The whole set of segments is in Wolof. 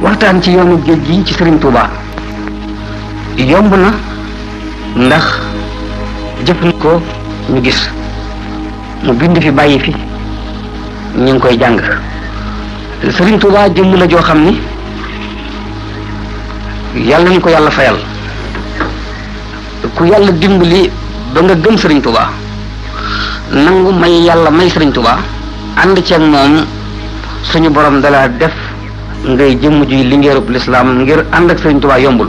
waxtaan ci yoonu géej gi ci Serigne Touba yomb na ndax jëfandikoo ñu gis mu bind fi bàyyi fi ñu ngi koy jàng Serigne Touba jëmm la joo xam ni yàlla nañu ko yàlla fayal ku yàlla dimbali ba nga gëm Serigne Touba nangu may yàlla may Serigne Touba ànd ceeg moom suñu borom dala def ngay jëmm ji lingeerub lislaam ngir ànd ak Serigne Touba yombul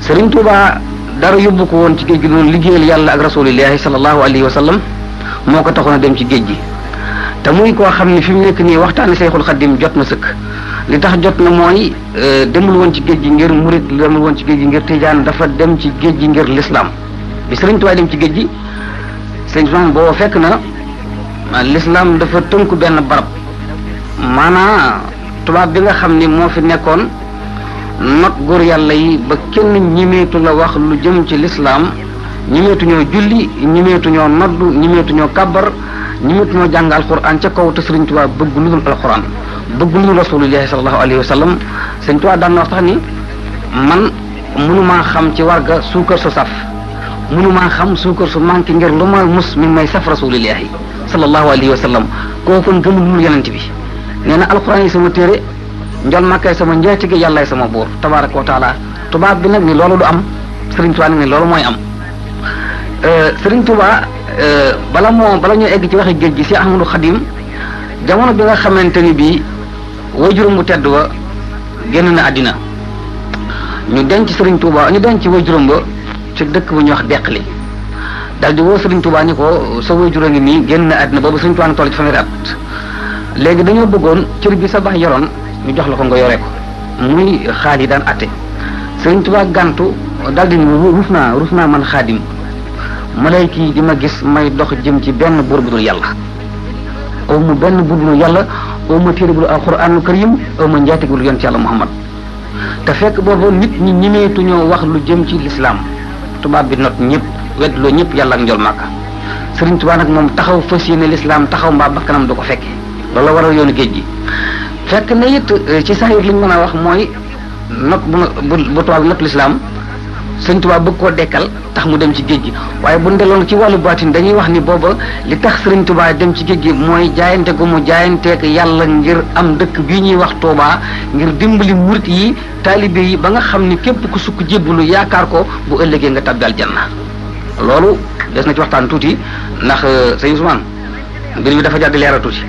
Serigne Touba dara yóbbu ko woon ci géej gi noonu liggéeyal yàlla ak rasulillahi sallallahu alayhi wa sallam moo ko taxoon a dem ci géej gi te muy koo xam ne fi mu nekk nii waxtaani Seyxul Xadim jot na sëkk li tax jot na mooy demul woon ci géej gi ngir murit demul woon ci géej gi ngir tijaan dafa dem ci géej gi ngir lislaam bi Serigne Touba dem ci géej gi Serigne Touba boo fekk na lislaam dafa tënku benn barab maanaa tubaab bi nga xam ni moo fi nekkoon not góor yàlla yi ba kenn ñimeetu la wax lu jëm ci lislaam ñimeetuñoo julli ñimeetuñoo noddu ñimeetuñoo kàbbar ñimeetuñoo jàng alquran ca kaw te Sëriñ Tuubaa bëgg lu dul alquran bëgg lu dul rasulillahi sallallahu alayhi wa sallam Sëriñ Tuubaa daan na wax sax ni man mënumaa xam ci warga suukar su saf mënumaa xam suukar su manqué ngir lu ma mus mi may saf rasulillahi sallallahu alayhi wa sallam kooku gëmul lu yonent bi nee na alquran yi sama téere njol màkkay sama njaatige yàllaay sama buur tabaraka wa taala tubaab bi nag ni loolu du am Sëriñ Tuubaa nag ni loolu mooy am Sëriñ Tuubaa bala ñu egg ci waxi géej gi si Ahmadu Xadim jamono bi nga xamante ni bii waajuram bu tedd wa génn na àddina ñu denc Sëriñ Tuubaa ñu denc waajuram ba ci dëkk bu ñuy wax Deqli dal di woo Sëriñ Tuubaa ni ko sa waajur a ngi nii génn na àddina boobu Sëriñ Tuubaa ngi toll ci fanweeri at léegi dañoo bëggoon cër bi sa bax yoroon ñu jox la ko nga yore ko muy xaal yi daan atte Sëriñ Tuubaa gàntu daldi ni rus naa man xaadim malayka yi di ma gis may dox jëm ci benn buur bu dul yàlla aw ma benn buur bu dul yàlla aw ma téere bu dul alxuraanul karim aw ma njaatig bu dul yonent yàlla Muhammad te fekk boobu nit ñi ñimeetuñoo wax lu jëm ci lislaam tubaab bi not ñëpp weddloo ñëpp yàlla ak njol màkka Sëriñ Tuubaa nag moom taxaw fas yéene lislaam taxaw mbaa bakkanam du ko fekke loolu la waral yoonu géej gi fekk na it ci saxiir li ñu mën a wax mooy not bu tubaab not lislaam Sëriñ Tuubaa bëgg koo dekkal tax mu dem ci géej gi waaye bu ndeloon ci wàllu baatin dañuy wax ni booba li tax Sëriñ Tuubaa dem ci géej gi mooy jaayante gu mu jaayanteek yàlla ngir am dëkk bii ñuy wax Tuubaa ngir dimbali murit yi taalibe yi ba nga xam ni képp ku sukk jébbalu yaakaar ko bu ëllëgee nga tabbi aljanna loolu des na ci waxtaan tuuti ndax sëñ Ousmane mbir mi dafa jàgg leeral tuuti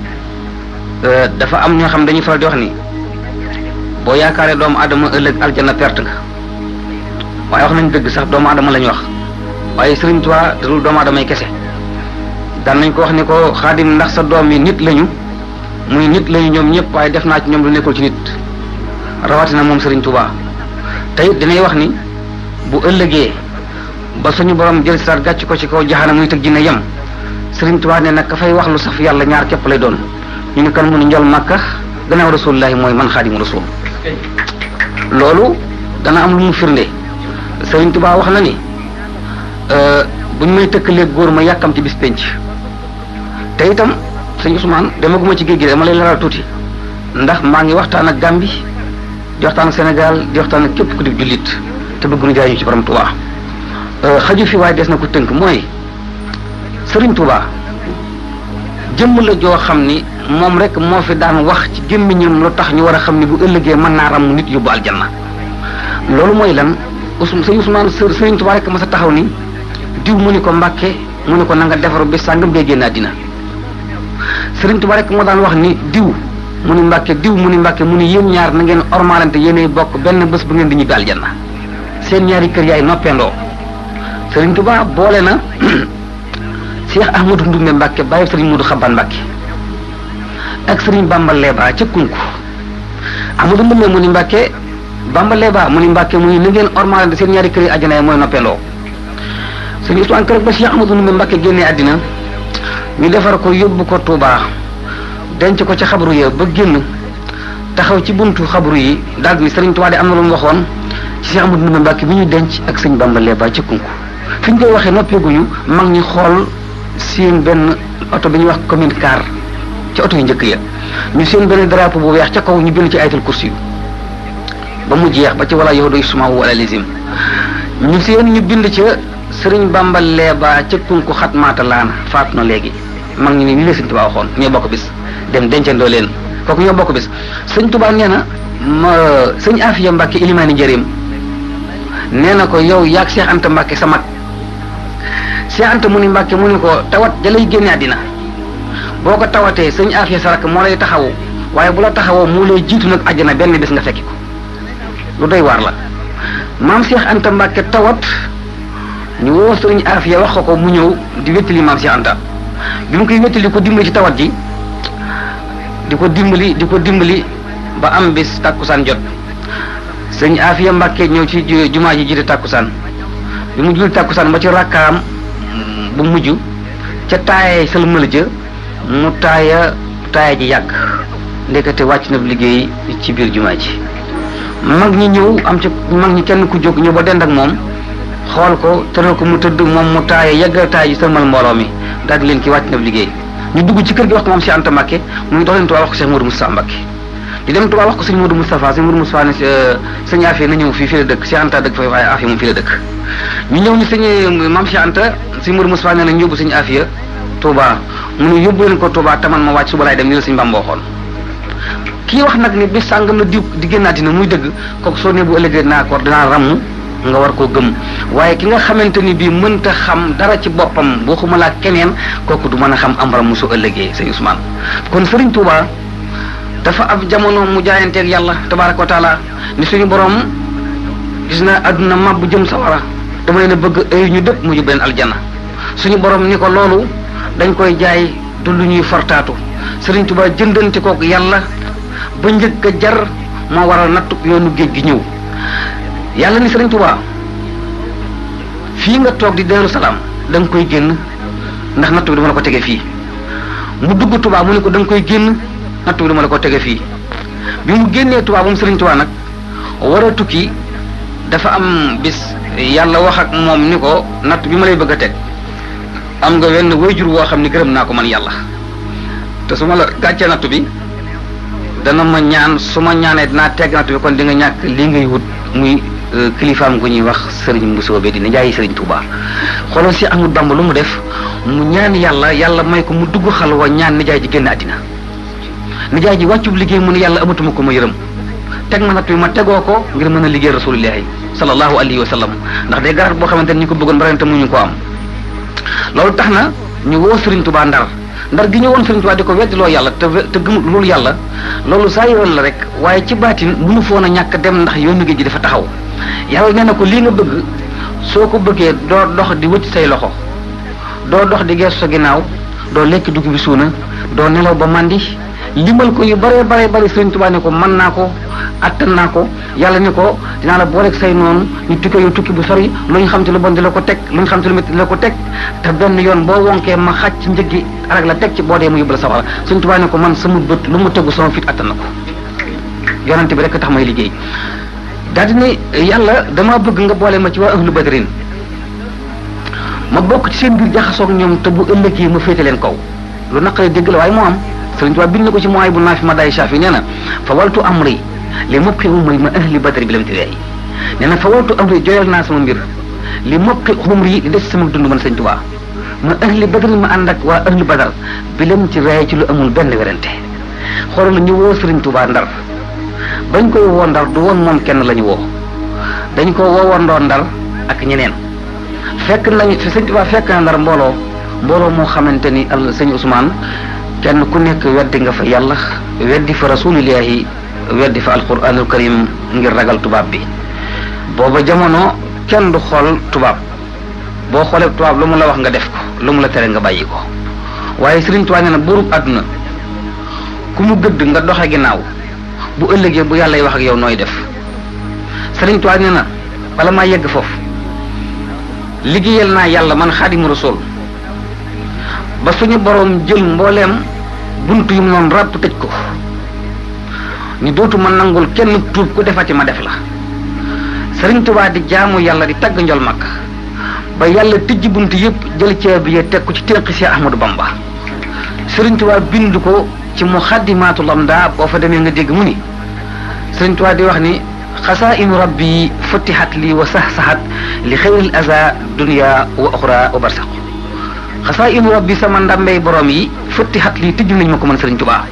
dafa am ñoo xam dañuy faral di wax ni boo yaakaaree doomu adama ëllëg aljanna perte nga waaye wax nañ dëgg sax doomu adama la ñu wax waaye Sëriñ Tuubaa dul doomu adama yi kese daan nañ ko wax ni ko Xaadim ndax sa doom yi nit lañu muy nit lañu ñoom ñëpp waaye def naa ci ñoom lu nekkul ci nit rawatina moom Sëriñ Tuubaa te it dinay wax ni bu ëllëgee ba suñu borom jël sar gàcc ko ci kaw jaxana muy tëg jinne yem Sëriñ Tuubaa ne nag ka fay wax lu saf yàlla ñaar képp lay doon ñu ne kan mu ni njol màkka gannaaw rasulullahi mooy man xaadimu rasul loolu dana am lu mu firnde Sëriñ Tuubaa wax na ni buñ may tëkkalee góor ma yàkkam ci bis penc te itam sëñ Ousmane demaguma ci géej gi dama lay leeral tuuti ndax maa ngi waxtaan ak Gambie di waxtaan ak Sénégal di waxtaan ak képp ku di jullit te bëgg nu jaañu ci borom Tuubaa xaju fi waaye des na ko tënk mooy Sëriñ Tuubaa jëmm la joo xam ni moom rek moo fi daan wax ci gémmiñam lu tax ñu war a xam ni bu ëllëgee mën naa ram nit yóbbu aljanna loolu mooy lan sëñ Ousmane Sëriñ Tuubaa rek ma sa taxaw ni diw mu ni ko Mbàkke mu ni ko na nga defaru bis sàngam ngay génn àddina Sëriñ Tuubaa rek moo daan wax ni diw mu ni Mbàkke diw mu ni Mbàkke mu ni yéen ñaar na ngeen ormalante yéenay bokk benn bés bu ngeen di ñibbi aljanna seen ñaari kër yaay noppendoo Sëriñ Tuubaa boole na Cheikh Ahmadou Ndumbe Mbàkke bàyyi Sëriñ Moodu Xaban Mbàkke ak Sëriñ Bamba Leeba ca Kunku Ahmadou Ndumbe mu ni Mbàkke Bamba Leeba mu ni Mbàkke mu ni na ngeen ormalante seen ñaari kër yi àjjana yi mooy noppendoo Sëriñ Ousmane keroog ba Cheikh Ahmadou Ndumbe Mbàkke génnee àddina ñu defar ko yóbbu ko Touba denc ko ci xabru ya ba génn taxaw ci buntu xabru yi daal ni Sëriñ Tuubaa de am na lu mu waxoon ci Cheikh Ahmadou Ndumbe Mbàkke bi ñu denc ak sëñ Bamba Leeba ca Kunku fi ñu koy waxee noppeeguñu mag ñi xool seen benn oto bi ñuy wax commune car ca oto yu njëkk ya ñu seen benn drapeau bu weex ca kaw ñu bind ci ayatul kursi yu ba mu jeex ba ci wala yow doy suma wala lisim ñu seen ñu bind ca sëriñ Bamba leeba ca kunku xatmaata laan faatu na léegi mag ñi ni la sëñ Tuubaa waxoon ñoo bokk bis dem dencandoo leen kooku ñoo bokk bis sëñ Tuubaa nee na sëñ Afiya Mbàkke ilimaani njëriñ nee na ko yow yaag Cheikh Anta Mbàkke sa mag Cheikh Anta mu ni Mbàkke mu ni ko tawat jalay génne àddina boo ko tawatee sëñ Afiya sa rakk moo lay taxawu waaye bu la taxawoo moo lay jiitu nag àjjana benn bis nga fekki ko lu doy waar la maam Cheikh Anta Mbàkke tawat ñu woo sëriñ Afiya wax ko mu ñëw di wéttali maam Cheikh Anta bi mu koy wéttali ko dimbali ci tawat ji di ko dimbali ba am bis tàkkusaan jot sëñ Afiya Mbàkke ñëw ci jumaa ji jiite tàkkusaan bi mu julli tàkkusaan ba ci rakkaam bu mujj ca taayee sëlmal ja mu taaya ji yàgg ndekete wàcc na liggéey ci biir jumaa ji mag ñi ñëw am ci mag ñi kenn ku jóg ñëw ba dend ak moom xool ko tëral ko mu tëdd moom mu taaya yàggal taaya ji sëlmal mbooloo mi daal di leen ki wàcc na liggéey ñu dugg ci kër gi wax ko moom Cheikh Anta Mbàkke mu ngi dox leen Tuubaa wax ko Cheikh Modou Moustapha Mbàkke di dem Tuubaa wax ko sëñ Modou Moustapha ne sëñ Afiya na ñëw fii la dëkk Cheikh Anta dëkk fa waaye Afiya moom fii la dëkk ñu ñëw ni sëñ maam Cheikh Anta sëñ Modou Moustapha ne la ñu yóbbu sëñ Afiya Tuubaa mu ne yóbbu leen ko Tuubaa taman ma wàcc suba laay dem ni la sëñ Bamba waxoon kii wax nag ni bis sàngam la di génnaati na muy dëgg kooku soo ne bu ëllëgee dinaa ramm nga war koo gëm waaye ki nga xamante ni bii mënta xam dara ci boppam boo xuma laa keneen kooku du mën a xam am ram su ëllëgee sëñ Ousmane kon Sëriñ Tuubaa dafa ab jamono mu jaayanteeg yàlla tabaaraka wa taala ni suñu borom gis na àdduna mab jëm sawara dama leen a bëgg ay ñu dëpp mu yóbbu leen aljanna suñu borom ni ko loolu dañ koy jaay du lu ñuy fortaatu Sëriñ Tuubaa jëndante kook yàlla ba njëkk a jar moo waral nattu yoonu géej gi ñëw yàlla ni Sëriñ Tuubaa fii nga toog di Daaru Salaam da nga koy génn ndax nattu bi dama la ko tege fii mu dugg Tuubaa mu ne ko da nga koy génn nattu bi dama la ko tege fii bi mu génnee Tuubaa moom Sëriñ Tuubaa nag war a tukki dafa am bis yàlla wax ak moom ni ko natt bi ma lay bëgg a teg am nga wenn wayjur woo xam ni gërëm naa ko man yàlla te su ma la gàccee nattu bi dana ma ñaan su ma ñaanee dinaa teg nattu bi kon di nga ñàkk lii ngay wut muy kilifaam gu ñuy wax sëriñ Mbusoobe di nijaayi Sëriñ Tuubaa xoolal si Ahmadu Bamba lu mu def mu ñaan yàlla may ko mu dugg xalwa ñaan nijaay ji génn àddina nijaay ji wàccub liggéey mu ne yàlla amatuma ko ma yërëm teg ma natt bi ma tegoo ko ngir mën a liggéey rasulillahi sallallahu alayhi wa sallam ndax day garaat boo xamante ni ñu ko bëggoon barante mu ñu ko am loolu tax na ñu woo Sëriñ Tuubaa ndar gi ñu woon Sëriñ Tuubaa di ko weddiloo yàlla te gëmul loolu yàlla loolu saa yoon la rek waaye ci baatin mënu foon a ñàkk dem ndax yoonu géej gi dafa taxaw yàlla nee na ko lii nga bëgg soo ko bëggee doo dox di wëcc say loxo doo dox di geesu sa ginnaaw doo lekk dugub bi suuna doo nelaw ba màndi limal ko yu bare Sëriñ Tuubaa ne ko mën naa ko attan naa ko yàlla ni ko dinaa la booleeg say noonu ñu tukkee yow tukki bu sori lu ñu xam ci lu bon di la ko teg lu ñu xam ci lu métti di la ko teg te benn yoon boo wonkee ma xàcc ci njëggi arag la teg ci boo dee mu yóbbu la sawara Sëriñ Tuubaa ne ko man sama bët lu mu tegu sama fit attan na ko yonante bi rek tax may liggéey daal di ne yàlla dama bëgg nga boole ma ci waa ahlu badrin ma bokk ci seen biir jaxasoog ñoom te bu ëllëgee ma féete leen kaw lu naqaree dégg la waaye moo am Sëriñ Tuubaa bind na ko ci mooy bu naa fi ma day Shaafi nee na fa waltu amri li mopqi umri ma ahli badri bi lam ti reey nee na fa waltu amri joyal naa sama mbir li mopqi umri li des sama dund man Sëriñ Tuubaa ma ahli badri ma ànd ak waa ahli badar bi lam ci reey ci lu amul benn werante xoolal ñu woo Sëriñ Tuubaa Ndar bañ koy woo Ndar du woon moom kenn la ñu woo dañ ko woowandoo Ndar ak ñeneen fekk nañu Sëriñ Tuubaa fekk na Ndar mbooloo moo xamante ni sëñ Ousmane kenn ku nekk weddi nga fa yàlla weddi fa rasulillahi weddi fa alquranul karim ngir ragal tubaab bi booba jamono kenn du xool tubaab boo xoolee tubaab lu mu la wax nga def ko lu mu la tere nga bàyyi ko waaye Sëriñ Tuubaa nee na buurub àdduna ku mu gëdd nga doxe ginnaaw bu ëllëgee bu yàlla wax ak yow nooy def Sëriñ Tuubaa nee na bala maa yegg foofu liggéeyal naa yàlla man Xaadimu Rasuul ba suñu boroom jël mbooleem buntu yu noonu ràpp tëj ko ni dootuma nangul kenn tuub ku defati ma def la Sëriñ Tuubaa di jaamu yàlla di tagg njol mag ba yàlla tijji buntu yëpp jël caabi ya teg ko ci ténqi si Ahmadu Bamba Sëriñ Tuubaa bind ko ci muxaddimatul amda boo fa demee nga dégg mu ni Sëriñ Tuubaa di wax ni xasaa'inu rabbi futtihat li wa sax-saxat li xayril aza dunya wa oxra wa barsaq xasaa'inu rabbi sama ndambey borom yi futtihat lii tijj nañ ma ko man Sëriñ Tuubaa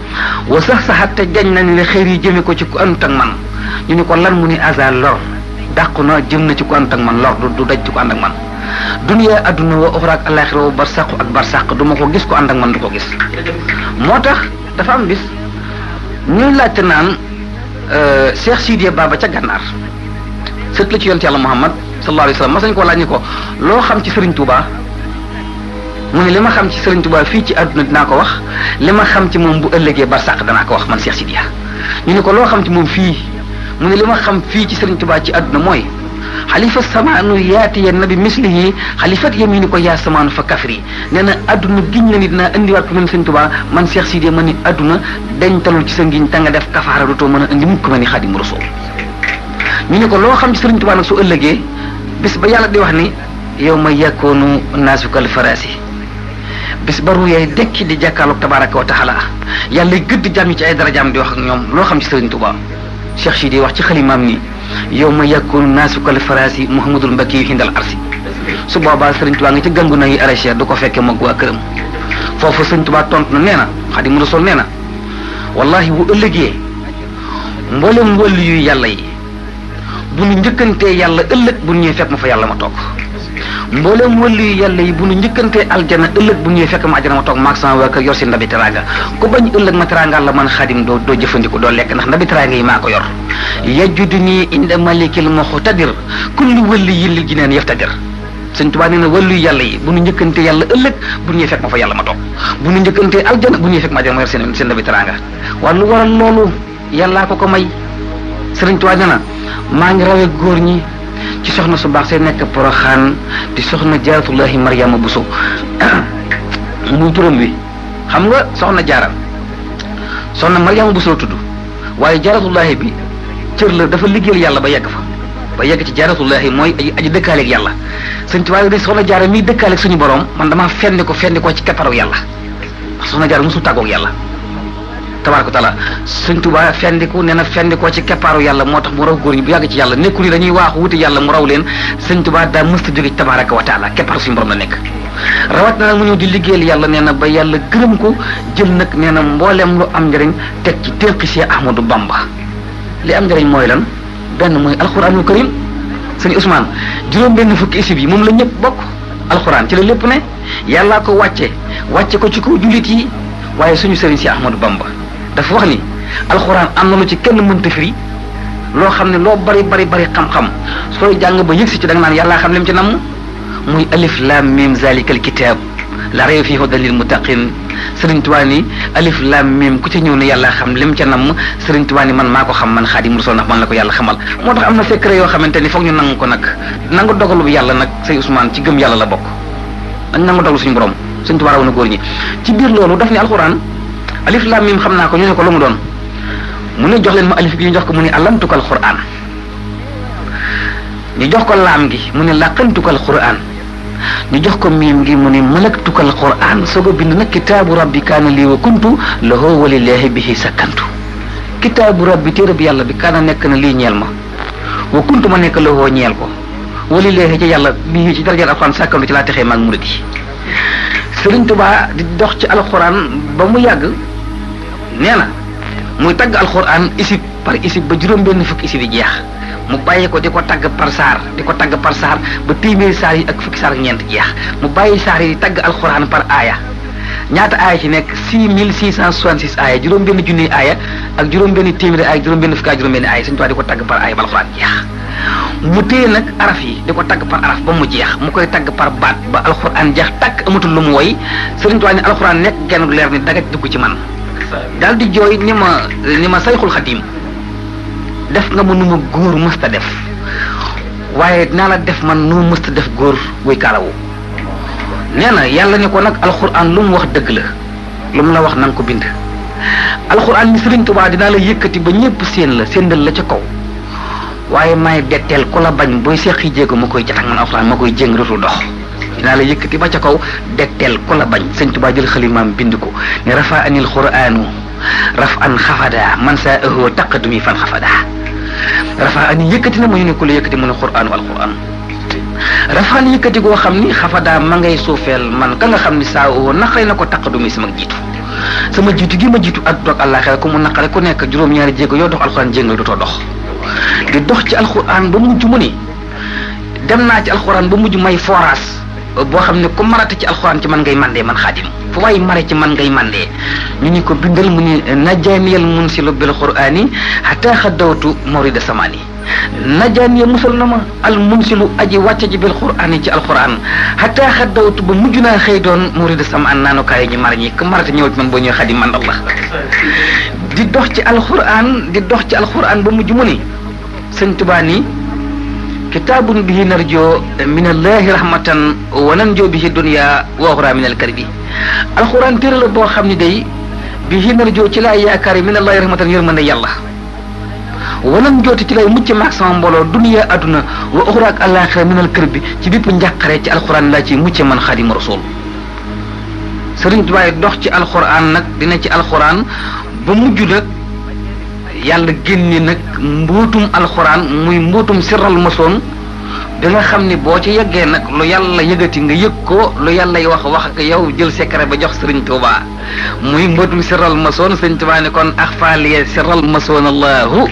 wa sax-saxat te jañ nañ li xëyr yi jëme ko ci ku àndut ak man ñu ni ko lan mu ni aza lor dàqu na jëm na ci ku àndut ak man lor du daj ci ku ànd ak man dunya adduna wa oxra ak alaxira wa barsaq ak barsaq du ma ko gis ko ànd ak man du ko gis moo tax dafa am bis ñuy laajte naan Cheikh Sidiya Baba ca gànnaar sët la ci yonent yàlla Muhammad sallallahu alayhi wa sallam mas nañu ko laaj ni ko loo xam ci Serigne Touba mu ne li ma xam ci Serigne Touba fii ci àdduna dinaa ko wax li ma xam ci moom bu ëllëgee barsàq danaa ko wax man Cheikh Sidiya ñu ne ko loo xam ci moom fii mu ne li ma xam fii ci Serigne Touba ci àdduna mooy xalifa samaanu yaati ya nabi mislihi xalifat yamini ko yaa samaanu fa kafri nee na adduna giñ la ni dinaa indiwaat ko mel Sëriñ Tuubaa man Cheikh Sidiya ma ni adduna dañ talul ci sa ngiñ ta nga def kafaara dootoo mën a indi mukk ma ni Xaadimu Rasuul ñu ne ko loo xam ci Sëriñ Tuubaa nag su ëllëgee bis ba yàlla di wax ni yow ma yakkoonu naasukal farasi bis ba ruuyee dekki di jàkkaarloog tabaaraka wa taala yàlla gëdd jàmm ci ay darajaam di wax ak ñoom loo xam ci Sëriñ Tuubaa Cheikh Sidiya wax ci xalimaam ni yow ma yakkoonu naasukal farasi Muhammadul Mbakki yu hindal arsi su boobaa Sëriñ Tuubaa nga ci gàngu na yi aracher du ko fekkee moog waa këram foofu Sëriñ Tuubaa tontu na nee na Xaadimu Rasuul nee na wallahi bu ëllëgee mboolem wàllu yu yàlla yi bu nu njëkkantee yàlla ëllëg bu nu ñëwee fekk ma fa yàlla ma toog mboolem wàllu yu yàlla yi bu nu njëkkantee aljana ëllëg bu nu ñëwee fekk ma aljana ma toog maag sama waa kër yor si ndabi teraanga ku bañ ëllëg ma teraanga la man Xaadim doo jëfandiku doo lekk ndax ndabi teraanga yi maa ko yor yajuduni inda malikil muqtadir kulli wàllu yi li jineen yaftadir Sëriñ Tuubaa nee na wàllu yàlla yi bu nu njëkkantee yàlla ëllëg bu nu ñëwee fekk ma fa yàlla ma toog bu nu njëkkantee aljana bu nu ñëwee fekk ma aljana ma yor seen ndabi teraanga waaye lu waral loolu yàllaa ko may Sëriñ Tuubaa nee na maa ngi rawee góor ñi ci soxna su baax see nekk Poroxaan di soxna Jaaratullahi Mariama Buso muy turam wi xam nga soxna Jaara soxna Mariama Buso la tudd waaye Jaaratullahi bi cër la dafa liggéeyal yàlla ba yegg fa ba yegg ci Jaaratullahi mooy aji dëkkaaleeg yàlla Sëriñ Tuubaa de soxna Jaara miy dëkkaaleeg suñu borom man damaa fendi ko ci kepparaw yàlla ndax soxna Jaara mosul tàggoog yàlla tabaaraka taala Sëriñ Tuubaa fendiku nee na fendikoo ci keppaaru yàlla moo tax mu raw góor ñi bu yàgg ci yàlla nekkul ni dañuy waaxu wuti yàlla mu raw leen Sëriñ Tuubaa daa mësta jóge ci tabaaraka wa taala keppaaru suñu borom la nekk rawat na nag mu ñëw di liggéeyal yàlla nee na ba yàlla gërëm ko jël nag nee na mbooleem lu am njëriñ teg ci ténqi si Ahmadu Bamba li am njëriñ mooy lan benn mooy alxuraanul karim sëñ Ousmane juróom benn fukki isib yi moom la ñëpp bokk alxuraan ci la lépp ne yàllaa ko wàcce ko ci kaw jullit yi waaye suñu sëriñ si Ahmadu Bamba dafa wax ni alxuraan am na lu ci kenn mënta firi loo xam ne loo bari xam-xam sooy jàng ba yëgsi ci da nga naan yàllaa xam lim ci namm muy alif lam mim zalikal kitab la rayba fihi hudan lil muttaqin Sëriñ Tuubaa ni alif lam mim ku ci ñëw ne yàllaa xam lim ca namm Sëriñ Tuubaa ni man maa ko xam man Xaadimu Rasuul ndax man la ko yàlla xamal moo tax am na secret yoo xamante ni foog ñu nangu ko nag nangu dogalu bi yàlla nag sëñ Ousmane ci gëm yàlla la bokk dañ nangu dogalu suñu borom Sëriñ Tuubaa raw na góor ñi ci biir loolu daf ne alxuraan alif lam mim xam naa ko ñu ne ko lu mu doon mu ne jox leen ma alif gi ñu jox ko mu ne allamtukal qur'an ñu jox ko laam gi mu ne laqantukal qur'an ñu jox ko miim gi mu ne malaktukal qur'an soog a bind nag kitaabu rabbi kaana lii wa kuntu lahu walillahi bihi sakkantu kitaabu rabbi téere bi yàlla bi kaana nekk na lii ñeel ma wa kuntu ma nekk lahu ñeel ko walillahi ci yàlla bii ci daraja alxuraan sakkantu ci laa texee maag murid yi Sëriñ Tuubaa di dox ci alxuraan ba mu yàgg nee na muy tagg alxuraan isib par isib ba juróom benn fukki isib yi jeex mu bàyyi ko di ko tagg par saar ba téeméeri saar yi ak fukki saar ak ñeent jeex mu bàyyi saar yi di tagg alxuraan par aaya ñaata aaya ci nekk 6666 aaya juróom benn junni aaya ak juróom benn téeméeri aaya juróom benn fukki ak juróom benn aaya Sëriñ Tuubaa di ko tagg par aaya ba alxuraan jeex mu téye nag araf yi di ko tagg par araf ba mu jeex mu koy tagg par baat ba alxuraan jeex tàkk amatul lu mu woy Sëriñ Tuubaa ni alxuraan nekk genn gu leer ni dagaj dugg ci man daal di jooy ni ma sayxul xadim def nga ma nu ma góor mësta def waaye dinaa la def man nu ma mësta def góor wuy kaalawu nee na yàlla ne ko nag alxuraan lu mu wax dëgg la lu mu la wax na nga ko bind alxuraan ni Sëriñ Tuubaa dinaa la yëkkati ba ñëpp séendal la ca kaw waaye may detteel ku la bañ booy seqi jéego ma koy jatax man alxuraan ma koy jéng dootul dox dinaa la yëkkati ba ca kaw detteel ku la bañ Sëriñ Tuubaa jël xalimaam bind ko ne rafa anil quraanu rafan xafada man saahu taqadumi fan xafada rafa ani yëkkati na mu ne ku la yëkkati mu ne qur'an wal qur'an rafaan yëkkati goo xam ni xafada ma ngay suufeel man ka nga xam ni saahu naqare na ko taqadumi sama jiitu gi ma jiitu ak doog àllaaxira ku mu naqare ku nekk juróom-ñaari jéego yoo dox alxuraan jéngal dootoo dox di dox ci alxuraan ba mujj mu ni dem naa ci alxuraan ba mujj may forage boo xam ne ku marate ci alxuraan ci man ngay mandee man xaadim fu waay mare ci man ngay mandee ñu ni ko bindal mu ni najaaniyal munsilu bil qur'ani hatta xaddawtu mawrida samani najaaniya musal na ma al munsilu aji wàcce ji bil qur'ani ci alxuraan hatta xaddawtu ba mujj naa xëy doon mawrida samaan naanukaay ñu mar ñi ku marate ñëw ci man boo ñëw xaadim man Allah di dox ci alxuraan ba mujj mu ni sëñ Tuubaa ni kitaabun bihi narjoo min allahi rahmatan wa nanjoo bihi dunya wa uxra min alkarbi alxuraan téere la boo xam ni day bihi narjoo ci laay yaakaar yi min allahi rahmatan yërmande yàlla wa nanjooti ci lay mucc maag sama mbooloo dunya adduna wa uxra ak alaxira min alkarbi ci bépp njàqare ci alxuraan laa ci mucc man xaadimu rasul Sëriñ Tuubaa dox ci alxuraan nag dina ci alxuraan ba mujj nag yàlla génne nag mbootum alxuraan muy mbootum sirral masoon da nga xam ni boo ci yeggee nag lu yàlla yëgati nga yëg ko lu yàlla wax ak yow jël secret ba jox Sëriñ Tuubaa muy mbootum sirral masoon Sëriñ Tuubaa ne kon axfaaliya sirral masoon allahu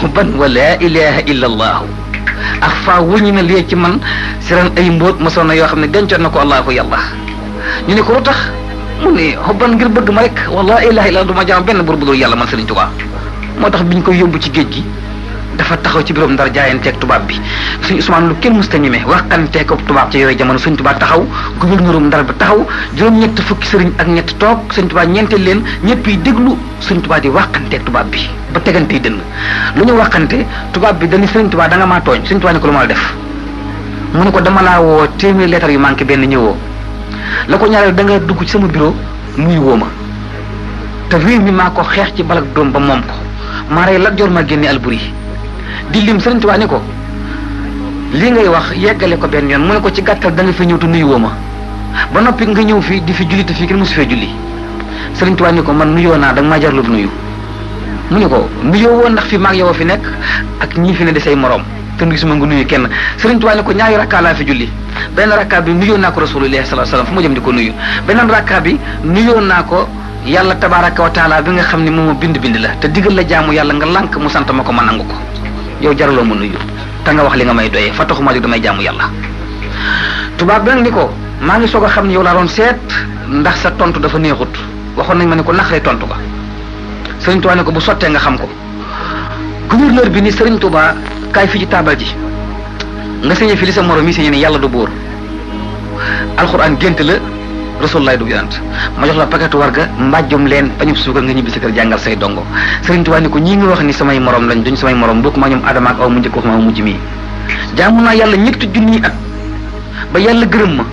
hubban wa laa ilaha illa allahu axfa wuñu na lee ci man siran ay mbóot masoon na yoo xam ne dencoon na ko allahu yàlla ñu ne ko lu tax mu ne hubban ngir bëgg ma rek wa laa ilaha illa du ma jaam benn buur bu dul yàlla man Sëriñ Tuubaa moo tax biñ ko yóbbu ci géej gi dafa taxaw ci biirom Ndar jaayanteeg tubaab bi suñu Usmaan lu kenn musta ñeme waxanteeg ak tubaab ci yooyu jamono Sëñ Tuubaa taxaw gouverneurum Ndar bi taxaw juróom-ñett fukki sëriñ ak ñett toog Sëñ Tuubaa ñeenteel leen ñëpp yi déglu Sëñ Tuubaa di waxanteeg tubaab bi ba tegantey dënn lu ñu waxante tubaab bi dañu Sëñ Tuubaa da nga maa tooñ Sëñ Tuubaa ne ko lu ma la def mu ne ko dama laa woo téeméer lettre yu manqué benn ñëwoo la ko ñaareel da nga dugg ci sama bureau nuyu woo ma te réew mi maa ko xeex ci balak doom ba moom ko maa rey Lat Joor ma génne Alburi di lim Sëriñ Tuubaa ni ko lii ngay wax yeggale ko benn yoon mu ne ko ci gàttal da nga fi ñëw te nuyuwoo ma ba noppi nga ñëw fii di fi julli te fii kenn mosu fee julli Sëriñ Tuubaa ni ko man nuyoo naa da nga maa jarlu nuyu mu ne ko nuyoo woon ndax fi maag yow fi nekk ak ñii fi ne di say morom te gisuma nga nuyu kenn Sëriñ Tuubaa ni ko ñaari rakkaa laa fi julli benn rakkaa bi nuyoo naa ko Rasulullaahi sallallaahu alayhi wa sallam fu ma jëm di ko nuyu beneen rakkaa bi nuyoo naa ko yàlla tabaraka wa taala bi nga xam ne moom bind la te digal la jaamu yàlla nga lànk mu sant ma ko ma nangu ko yow jaraloo ma nuyu te nga wax li nga may doyee fa taxuma di damay jaamu yàlla tubaab bi nag ni ko maa ngi soog a xam ne yow laa doon seet ndax sa tontu dafa neexut waxoon nañ ma ne ko naqaree tontu ga Sëriñ Tuubaa ne ko bu sottee nga xam ko gouverneur bi ni Sëriñ Tuubaa kaay fi ci taabal ji nga sañe fi li sa morom yi sañe ni yàlla du buur alxuraan gént la Rasulullah du yonent ma jox la paquetu warga mbàjjum leen pañub suukar nga ñibbi sa kër jàngal say dongo Sëriñ Tuubaa ni ko ñii nga wax ni samay morom lañ duñ samay morom bokk ma ñoom Adama ak aw mu njëkk wax ma aw mujj mii jaamu naa yàlla ñetti junniy at ba yàlla gërëm ma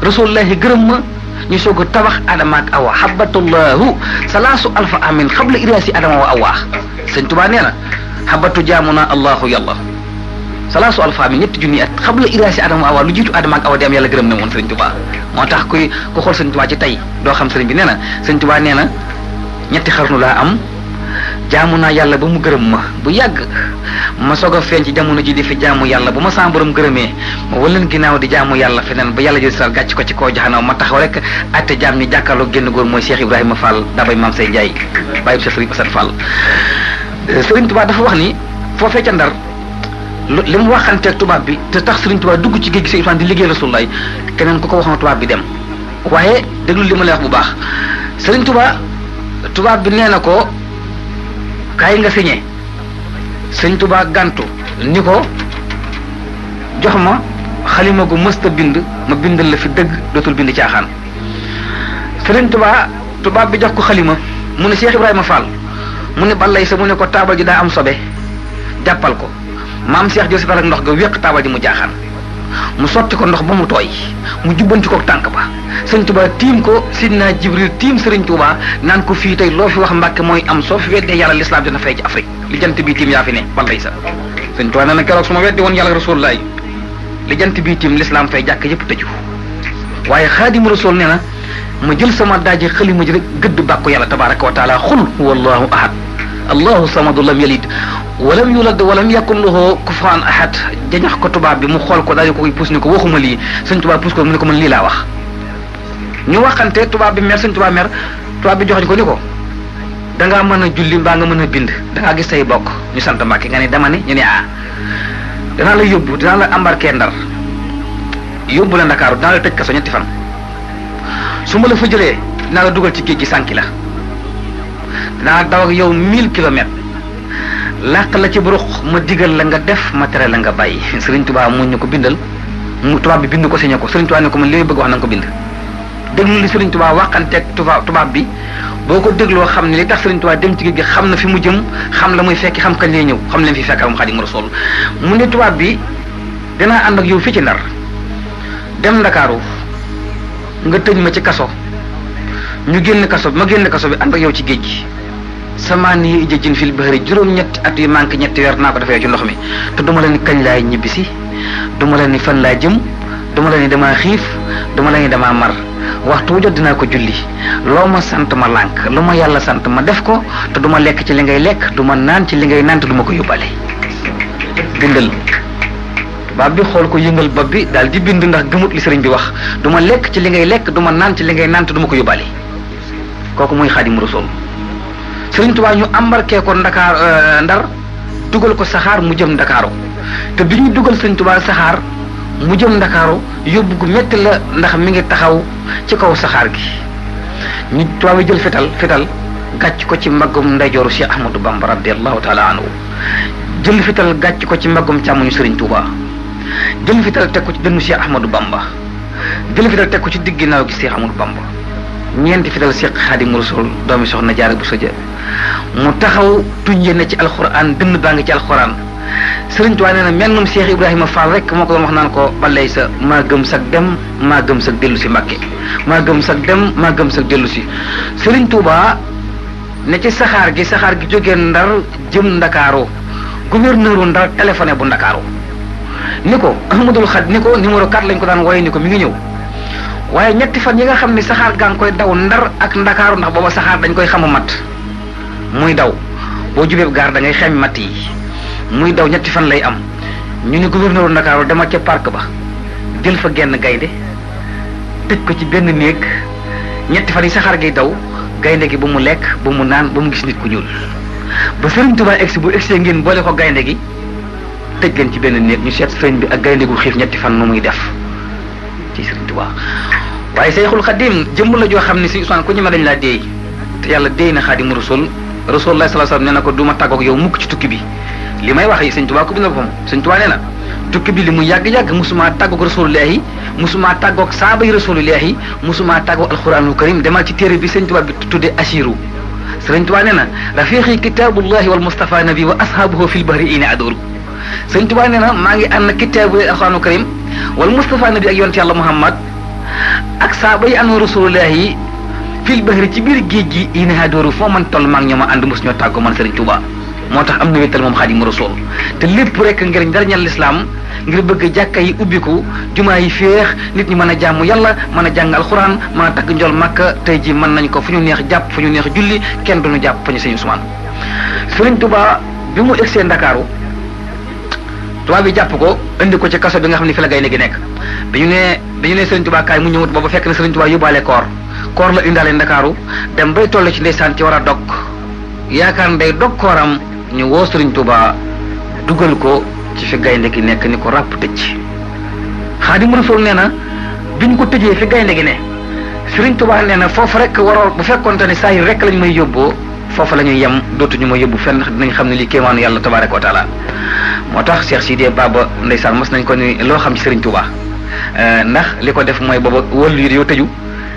Rasulullahi gërëm ma ñu soog a tabax Adama ak Awa habatullahu salaasu alfa amin xabla iraasi Adama wa Awa Sëriñ Tuubaa nee na habatu jaamu naa Allahu yàlla salaasu alfa amin ñetti junniy at xabla iraasi Adama wa Awa lu jiitu Adama ak Awa di am yàlla gërëm na woon Sëriñ Tuubaa moo tax ku xool Sëriñ Tuubaa ci tey doo xam sëriñ bi nee na Sëriñ Tuubaa nee na ñetti xarnu laa am jaamu naa yàlla ba mu gërëm ma bu yàgg ma soog a feeñ ci jamono ji di fi jaamu yàlla bu ma sama borom gërëmee ma waleen ginnaaw di jaamu yàlla feneen ba yàlla jël sal gàcc ko ci kaw jaxanaw ma taxaw rek atte jaam ñi jàkkaarloo génn góor mooy Cheikh Ibrahima Fall dabay maam say Njaay bàyyi Cheikh Sëriñ Assane Fall Sëriñ Tuubaa dafa wax ni foofee ca Ndar li mu waxanteeg tubaab bi te tax Sëriñ Tuubaa dugg ci géej gi Sëriñ Tuubaa di liggéey Rasulullaay keneen ku ko waxoon tubaab bi dem waaye déglu li ma lay wax bu baax Sëriñ Tuubaa tubaab bi nee na ko kaay nga signé Sëriñ Tuubaa gàntu ni ko jox ma xalima gu mësta bind ma bindal la fi dëgg dootul bind caaxaan Sëriñ Tuubaa tubaab bi jox ko xalima mu ne Cheikh Ibrahima Fall mu ne balay sa mu ne ko taabal ji daa am sobe jàppal ko maam Cheikh jël si ak ndox ga wéq taabal ji mu jaaxaan mu sotti ko ndox ba mu tooy mu jubbanti ko tànk ba Sëriñ Tuubaa tiim ko Sidna Jibril tiim Sëriñ Tuubaa naan ko fii tey loo fi wax Mbàkke mooy am soo fi weddee yàlla lislaam dina fay ci Afrique li jant bii tiim yaa fi ne balay sa Sëriñ Tuubaa nee na keroog su ma weddi woon yàlla Rasulullaay li jant bii tiim lislaam fay jàkk yëpp tëju waaye Xaadimu Rasuul nee na ma jël sama daaje xalima ji rek gëdd bàkku yàlla tabaraka wa taala xul huwa allahu ahad allahu samadu lam yalid walam yulad walam yakun lahu kufuwan ahad jañax ko tubaab bi mu xool ko daal di ko koy puus ni ko waxuma lii sëñ tubaab puus ko mu ne ko man lii laa wax ñu waxante tubaab bi mer sëñ tubaab mer tubaab bi joxoñ ko ni ko dangaa mën a julli mbaa nga mën a bind dangaa gis say bokk ñu sant Mbàkke nga ne dama ne ñu ne danaa la yóbbu dinaa la embarqué Ndar yóbbu la Ndakaaru dinaa la tëj kaso 3 fan su ma la fa jëlee dinaa la dugal ci géej gi sànki la dinaa daw ak yow 1000 kilomètres làq la ci buruq ma digal la nga def ma tere la nga bàyyi Sëriñ Tuubaa mu ñu ko bindal mu tubaab bi bind ko signé ko Sëriñ Tuubaa ne ko man li may bëgg wax na nga ko bind déglu li Sëriñ Tuubaa waxanteeg tubaab bi boo ko dégloo xam ne li tax Sëriñ Tuubaa dem ci géej gi xam na fi mu jëm xam la muy fekki xam kañ lay ñëw xam leen fi fekk am Xaadimu Rasuul mu ne tubaab bi dinaa ànd ak yow fii ci Ndar dem Ndakaaru nga tëj ma ci kaso ñu génn kaso bi ma génn kaso bi ànd ak yow ci géej gi samaan yi ijjin fil bahri juróom-ñetti at yu manqué ñetti weer naa ko defee ci ndox mi te duma la ni kañ laay ñibbisi duma la ni fan laa jëm duma la ni damaa xiif duma la ni damaa mar waxtu wu jot dinaa ko julli loo ma sant ma lànk lu ma yàlla sant ma def ko te duma lekk ci li ngay lekk duma naan ci li ngay naan te duma ko yóbbale bindal tubaab bi xool ko yëngal bopp bi daal di bind ndax gëmut li sëriñ bi wax duma lekk ci li ngay lekk duma naan ci li ngay naan te duma ko yóbbale kooku mooy Xaadimu Rasuul Sëriñ Tuubaa ñu embarqué ko Ndar dugal ko saxaar mu jëm Ndakaaru te bi ñu dugal Sëriñ Tuubaa saxaar mu jëm Ndakaaru yóbbu gu métti la ndax mi ngi taxaw ci kaw saxaar gi ñu tubaab yi jël fital gàcc ko ci mbaggum ndeyjooru Cheikh Ahmadou Bamba radiyallahu taala anhu jël fital gàcc ko ci mbaggum càmmoñu Sëriñ Tuubaa jël fital teg ko ci dënnu Cheikh Ahmadou Bamba jël fital teg ko ci digg ginnaaw gi Cheikh Ahmadou Bamba ñeenti fital Cheikh Xaadimu Rasuul doomi soxna Jaara bu Soja mu taxaw tuñjee ne ci alxuraan dënn baa ngi ci alxuraan Sëriñ Tuubaa nee na mennum Cheikh Ibrahima Fall rek moo ko doon wax naan ko balay sa maa gëm sag dem maa gëm sag dellu si Mbàkke maa gëm sag dem maa gëm sag dellu si Sëriñ Tuubaa ne ci saxaar gi jógee Ndar jëm Ndakaaru gouverneur Ndar téléphoné bu Ndakaaru ni ko Ahmadul Xad ni ko numéro 4 lañ ko daan wooye ni ko mi ngi ñëw waaye 3 fan yi nga xam ne saxaar gaa ngi koy daw Ndar ak Ndakaaru ndax booba saxaar dañ koy xamu mat muy daw boo jubee gaar da ngay xem mat yi muy daw 3 fan lay am ñu ni gouverneur Ndakaaru demal ca parc ba jël fa genn gaynde tëj ko ci benn néeg 3 fan yi saxaar gi daw gaynde gi ba mu lekk ba mu naan ba mu gis nit ku ñuul ba Sëriñ Tuubaa egsi bu egsee ngeen boole ko gaynde gi tëj leen ci benn néeg ñu seet sëriñ bi ak gaynde gu xiif 3 fan nu muy def ci Sëriñ Tuubaa waaye Sayxul Xadim jëmm la joo xam ne si Usmaan ku ñu ma dañ laa déey te yàlla déey na Xaadimu Rasuul Rasulullah sallallahu alayhi wasallam nee na ko du ma tàggoog yow mukk ci tukki bi li may wax yi Sëriñ Tuubaa ko bindal boppam Sëriñ Tuubaa nee na tukki bi li mu yàgg-yàgg musuma tàggoog Rasulullahi musuma tàggoog saaba yi Rasulullahi musuma tàggoog alquranul karim demal ci téere bi Sëriñ Tuubaa bi tudde Asiru Sëriñ Tuubaa nee na rafiqi kitaabullahi wal Mustafa nabi wa ashabuhu fil bahri ina adoru Sëriñ Tuubaa nee na maa ngi ànd kitaabu alquranul karim wal Mustafa nabi ak yonent yàlla Muhammad ak saaba yi àndoon Rasulullahi fil bahri ci biir géej gi ina adoru foo man toll maa ngi ñoom ànd mos ñoo tàggoo man Sëriñ Tuubaa moo tax am na wéttal moom Xaadimu Rasuul te lépp rek ngir njariñal lislaam ngir bëgg jàkka yi ubbiku jumaa yi féex nit ñi mën a jaamu yàlla mën a jàng alxuraan mën a tagg njol Makka tey ji mën nañ ko fu ñu neex jàpp fu ñu neex julli kenn duñu jàpp fa ñu Sëriñ Usmaan Sëriñ Tuubaa bi mu egsee Ndakaaru tubaab bi jàpp ko indi ko ci kaso bi nga xam ne fi la gaynde gi nekk bi ñu nee Sëriñ Tuubaa kaay mu ñëwut boobu fekk na Sëriñ Tuubaa yóbbaale koor la indaale Ndakaaru dem bay toll ci ndeysaan ci war a dog yaakaar nday dog kooram ñu woo Sëriñ Tuubaa dugal ko ci fi gaynde gi nekk ni ko ràpp tëj Xaadimu Rasuul nee na biñ ko tëjee fi gaynde gi ne Sëriñ Tuubaa nee na foofu rek waroon bu fekkonte ne saa yi rek lañ may yóbboo foofu la ñuy yem dootuñu ma yóbbu fenn dinañ xam ne lii kéemaanu yàlla tabaaraka wa taala moo tax Cheikh Sidiya Baba ndeysaan mos nañ ko ni loo xam ci Sëriñ Tuubaa ndax li ko def mooy booba wàllu yi yow tëju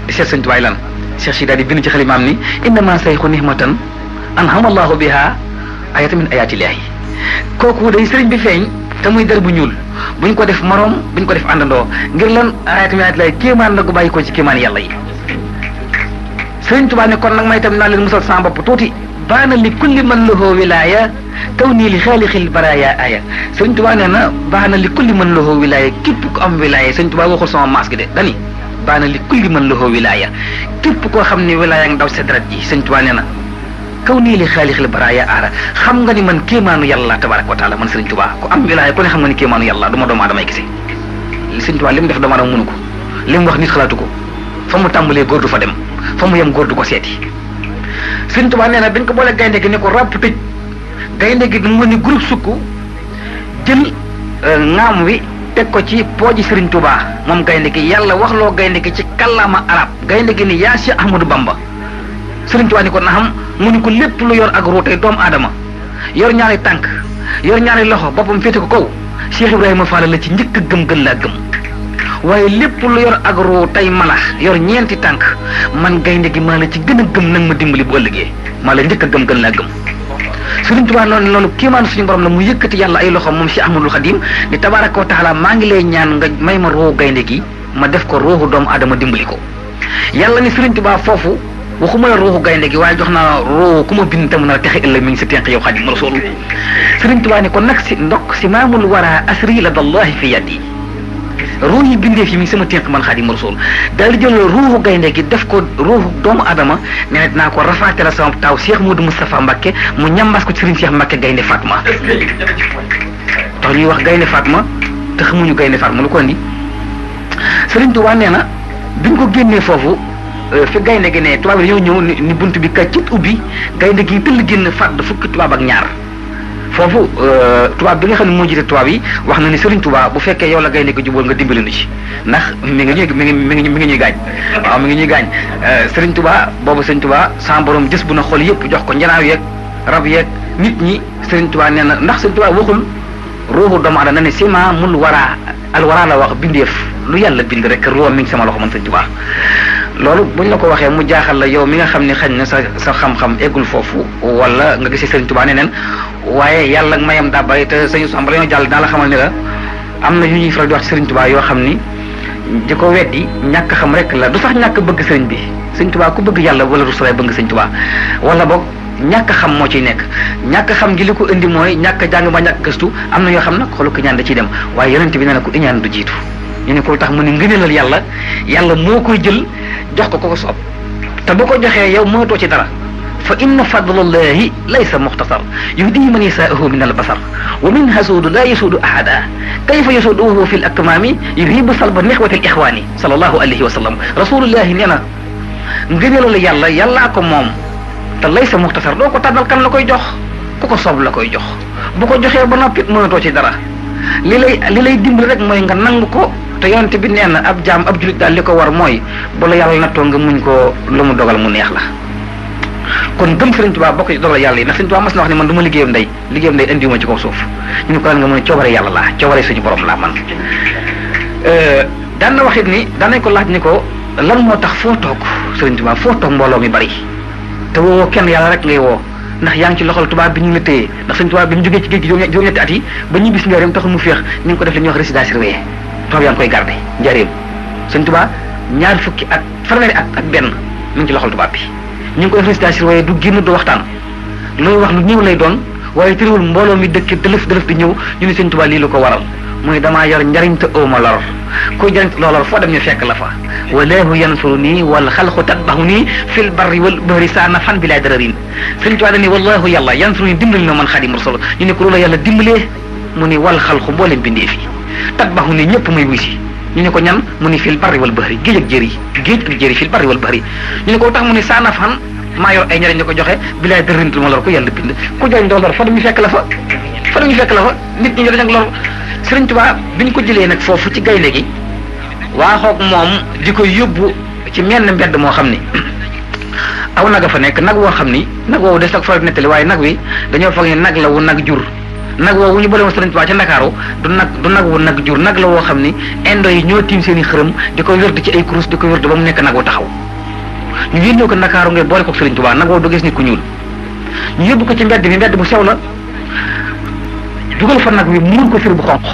di seet Sëriñ Tuubaa lan Cheikh Sidiya di bind ci xalimaam ni innama sayxu nihmatan an'ama Allahu biha ayatan min ayatillahi kooku day sëriñ bi feeñ te muy der bu ñuul buñ ko def moroom buñ ko def àndandoo ngir lan ayatan min ayatillahi kéemaan la gu bàyyi ko ci kéemaan yàlla yi Sëriñ Tuubaa ne kon nag may tam naa leen musal sama bopp tuuti baana li kulli man lahu wilaaya taw nii li xaalixil baraaya aya Sëriñ Tuubaa nee na baana li kulli man lahu wilaaya képp ku am wilaaya Sëriñ Tuubaa waxul sama maas gi de dani baana li kulli man lahu wilaaya képp koo xam ne wilaaya nga daw sa deret ji sëñ Tuubaa nee na kaw nii li xaalix li baraaya aara xam nga ni man kéemaanu yàlla tabaraka wa taala man sëriñ Tuubaa ku am wilaaya ku ne xam nga ni kéemaanu yàlla du ma doomu aadamay gisee li sëñ Tuubaa li mu def doomu aadama mënu ko li mu wax nit xalaatu ko fa mu tàmbalee góor du fa dem fa mu yem góor du ko seeti sëñ Tuubaa nee na dañ ko boole gaynde gi ne ko ràpp tëj gaynde gi mu ni groupe sukk jël ŋaam wi teg ko ci pooji sëriñ Tuubaa moom gaynde gi yàlla waxloo gaynde gi ci kàllaama arab gaynde gi ni yaa Cheikh Ahmadou Bamba sëriñ Tuubaa ni ko naxam mu ni ko lépp lu yor ak ruutey doomu aadama yor ñaari tànk yor ñaari loxo boppam féete ko kaw Cheikh Ibrahima Fall la ci njëkk a gëm gën laa gëm waaye lépp lu yor ak ruutey malax yor ñeenti tànk man gaynde gi maa la ci gën a gëm nag ma dimbali bu ëllëgee maa la njëkk a gëm gën laa gëm sëriñ Tuubaa noonu loolu kéemaanu suñu borom la mu yëkkati yàlla ay loxo moom Cheikh Ahmadul Xadim ni tabaraka wa taala maa ngi lay ñaan nga may ma ruuxu gaynde gi ma def ko ruuxu doomu aadama dimbali ko yàlla ni sëriñ Tuubaa foofu waxuma la ruuxu gaynde gi waaye jox naa ruuxu ku ma bind te mu nar a texe ëllëg mi ngi sa tenq yow Xadim Rasul sëriñ Tuubaa ni ko nag si ndok si maamul wara asri la dallahi fi yaddi ruux yi bindee fi mi ngi sama tenq man Xadim Rasul daal di jël ruuxu gaynde gi def ko ruuxu doomu adama nee na dinaa ko rafaate la sama taaw Cheikh Modou Moustapha Mbacké mu ñambaas ko ci sëriñ Cheikh Mbacké gaynde Fatma tax ñuy wax gaynde Fatma te xamuñu gaynde Fatma lu ko andi sëriñ Tuubaa nee na biñ ko génnee foofu fi gaynde gi ne tubaab yi dañoo ñëw ni bunt bi kaccit ubbi gaynde gi tëll génn fàdd fukki tubaab ak ñaar foofu tubaab bi nga xam ne moo jiite tubaab yi wax na ni Serigne Touba bu fekkee yow la gaynde gi jubóol nga dimbali nu ci ndax mi ngi ñuy gaañ waaw mi ngi ñuy gaañ Serigne Touba boobu Serigne Touba sa borom jës bu na xool yëpp jox ko njanaaw yeeg rab yeeg nit ñi Serigne Touba nee na ndax Serigne Touba waxul ruuxu doomu aadama na ne sima mul waraa al waraa la wax bindeef lu yàlla bind rek ruuxam mi ngi sama loxo man Serigne Touba loolu buñ la ko waxee mu jaaxal la yow mi nga xam ne xañ na sa xam-xam eggul foofu wala nga gisee Serigne Touba neneen waaye yàlla mayam daa bari te sañu sam dañoo jàll daa la xamal ni la am na yu ñuy faral di wax ci Serigne Touba yoo xam ni di ko weddi ñàkk xam rek la du sax ñàkk bëgg Serigne bi Serigne Touba ku bëgg yàlla wala rusulaay bëgg Serigne Touba wala boog ñàkk xam moo ciy nekk ñàkk xam gi li ko indi mooy ñàkk jàng ba ñàkk gëstu am na yoo xam nag xolu ko ñaan da ciy dem waaye yonent bi nee na ko iñaan du jiitu ñu ne ko tax mu ne ngëneelal yàlla moo koy jël jox ko ko soob te bu ko joxee yow mënatoo ci dara fa inna fadlallahi laysa muxtasar yuhdihi man yasaahu min albasar wa min hasuudu la yasuudu ahada kayfa yasuuduhu fi l akmaami yuhibu salba nixwati l ixwaani sallallahu alayhi wa sallam rasulullahi nee na ngëneelal yàllaa ko moom te laysa muxtasar doo ko tànnal kan la koy jox ku ko soob la koy jox bu ko joxee ba noppi mënatoo ci dara li lay dimbali rek mooy nga nangu ko te yonent bi nee na ab jaam ab julit daal li ko war mooy bu la yàlla nattoo nga muñ ko lu mu dogal mu neex la kon gëm Serigne Touba bokk ci dogal yàlla yi ndax Serigne Touba mas na wax ne man du ma liggéeyam ndey indiwuma ci kaw suuf ñu ne ko lan nga mën a coobare yàlla laa coobare suñu borom laa man daan na wax it ni daan nañ ko laaj ni ko lan moo tax foo toog Serigne Touba foo toog mbooloo mi bari te woo kenn yàlla rek ngay woo ndax yaa ngi ci loxol tubaab bi ñu la téye ndax Serigne Touba bi mu jógee ci géej gi juróom-ñetti at yi ba ñu bis njaareem taxul mu féex ni nga ko def li ñuy wax résidence surveillée tubaab yaa ngi koy gardé njaareem Serigne Touba ñaar fukki at fanweeri at ak benn mi ngi ci loxol tubaab bi ñu ngi ko def résidence surveillée du génn du waxtaan looy wax lu ñëw lay doon waaye tëriwul mbooloo mi dëkk dëlëf di ñëw ñu ne Serigne Touba lii lu ko waral mooy damaa yor njariñ te awma lor kuy jariñ loolor foo dem ñu fekk la fa walaahu yansuru nii wal xalqu tatbahu nii fil barri wal bahri saa nafan bi laa dararin Serigne Touba ni wallahu yàlla yansuru nii dimbali na man Xaadimu Rasuul ñu ne ko loola yàlla dimbalee mu ni wal xalqu mbooleem bindee fi tatbahu nii ñëpp muy wisi ñu ne ko ñan mu ni fil barri wal bahri géej ak jëri fil barri wal bahri ñu ne ko tax mu ni saa nafan maa yor ay njariñ di ko joxe bi laa dararin ma lor ko yàlla bind ku jariñ doo lor fa dem ñu fekk la fa nit ñi dañ ak lor Serigne Touba biñ ko jëlee nag foofu ci gaynde gi waaxoog moom di ko yóbbu ci menn mbedd moo xam ni aw nag a fa nekk nag woo xam ni nag woowu des ak faral nettali waaye nag wi dañoo foog ni nag la wu nag jur nag woowu ñu boole woon Serigne Touba ca Ndakaaru du nag wu nag jur nag la woo xam ni indo yi ñoo tiim seen i xërëm di ko wérd ci ay kurus di ko wérd ba mu nekk nag wu taxaw ñu yónnee ko Ndakaaru ngay boole ko Serigne Touba nag woowu du gis nit ku ñuul ñu yóbbu ko ci mbedd mi mbedd bu sew la dugal fa nag wi muur ko sër bu xonq